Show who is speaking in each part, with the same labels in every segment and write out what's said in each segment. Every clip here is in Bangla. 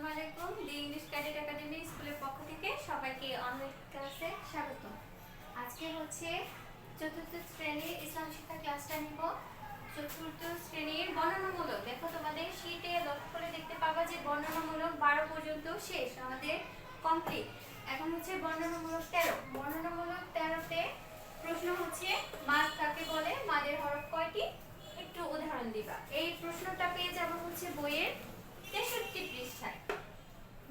Speaker 1: আসসালামু আলাইকুম। দি ইংলিশ ক্যাডেট একাডেমি স্কুলের পক্ষ থেকে সবাইকে অনলাইন ক্লাসে স্বাগত। আজকে হচ্ছে চতুর্থ শ্রেণীর ইসলাম শিক্ষা ক্লাসটা নিব। চতুর্থ শ্রেণীর বর্ণনামূলক, দেখো তোমাদের শীটে লক্ষ্য করে দেখতে পাবা যে বর্ণনামূলক 12 পর্যন্ত শেষ, আমাদের কমপ্লিট। এখন হচ্ছে বর্ণনামূলক 13। বর্ণনামূলক 13তে প্রশ্ন হচ্ছে মাদ কাকে বলে, মাদের হরফ কয়টি, একটু উদাহরণ দিবা। এই প্রশ্নটা পেয়ে যাবো হচ্ছে বইয়ের 63 পৃষ্ঠায়।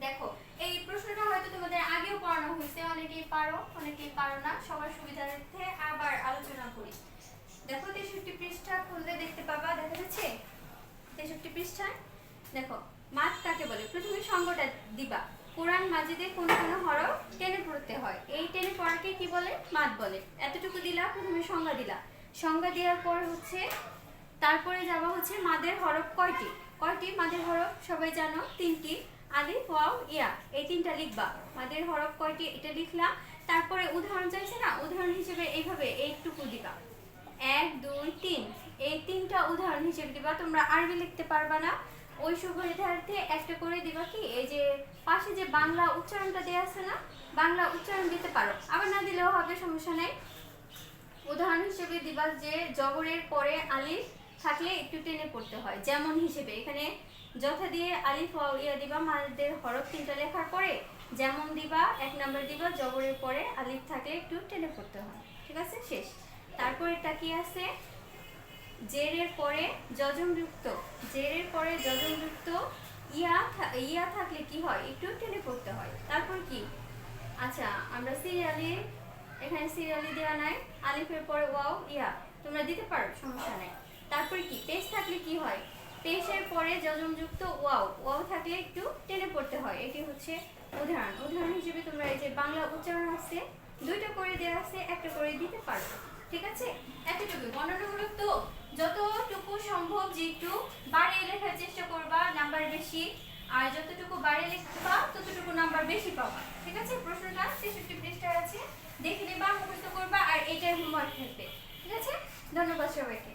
Speaker 1: দেখো এই প্রশ্নটা হয়তো তোমাদের আগেও পড়ানো হয়েছে, অনেকেই পারো অনেকেই পারো না, সবার সুবিধার্থে আবার আলোচনা করি। দেখো 63 পৃষ্ঠা খুললে দেখতে পাবা, দেখা যাচ্ছে 63 পৃষ্ঠায়। দেখো মাদ কাকে বলে, প্রথমে সঙ্গটা দিবা। কোরআন মাজিদে কোন কোন হরফ টেনে পড়তে হয়, এই টেনে পড়াকে কি বলে, মাদ বলে। এতটুকু দিলা, প্রথমে সংজ্ঞা দিলা। সংজ্ঞা দেওয়ার পর হচ্ছে তারপরে যাওয়া হচ্ছে মাদের হরফ কয়টি। কয়টি মাদের হরফ সবাই জানো, 3টি, আলিফ ওয়াও ইয়া, এই 3টা লিখবা। মাদের হরফ কয়টি এটা লিখলা। তারপরে উদাহরণ চাইছে না, উদাহরণ হিসেবে এইভাবে এইটুকু দিবা, 1 2 3, এই 3টা উদাহরণ হিসেবে দিবা। তোমরা আরবি লিখতে পারবা না, ওই সুবিধার্থে একটা করে দিবা কি, এই যে পাশে যে বাংলা উচ্চারণটা দেয়া আছে না, বাংলা উচ্চারণ দিতে পারো, আবার না দিলেও হবে, সমস্যা নেই। উদাহরণ হিসেবে দিবা যে জবরের পরে আলিফ থাকলে একটু টেনে পড়তে হয়, যেমন হিসেবে এখানে যথা দিয়ে আলিফ ওয়াও ইয়া দিবা। মাদের হরফ 3টা লেখার পরে যেমন দিবা, 1 নাম্বার দিবা, জবরের পরে আলিফ থাকলে একটু টেনে পড়তে হয়, ঠিক আছে, শেষ। তারপর এটা কি আছে, জেরের পরে যজমযুক্ত, জেরের পরে যজমযুক্ত ইয়া থাকলে কি হয়, একটু টেনে পড়তে হয়। তারপর কি, আচ্ছা আমরা সিরিয়ালি, এখানে সিরিয়ালি দেওয়া নাই, আলিফের পরে ওয়াও ইয়া তোমরা দিতে পারো, সমস্যা নাই। তারপর কি, পেশ থাকলে কি হয়, পেশের পরে যজমযুক্ত ওয়াও থাকলে একটু টেনে পড়তে হয়। এটি হচ্ছে উদাহরণ। উদাহরণ হিসেবে তোমরা এই যে বাংলা উচ্চারণ আছে, 2টা করে দেওয়া আছে, একটা করে দিতে পারো, ঠিক আছে। এতটুকু বর্ণনামূলক, তো যতটুকু সম্ভব যে একটু বাড়িয়ে লেখার চেষ্টা করবা, নাম্বার বেশি, আর যতটুকু বাড়িয়ে লিখবা ততটুকু নাম্বার বেশি পাবা, ঠিক আছে। প্রশ্নটা 63 পৃষ্ঠায় আছে, দেখে নেবা, মুখস্থ করবা, আর এটাই হোমওয়ার্ক থাকবে, ঠিক আছে। ধন্যবাদ সবাইকে।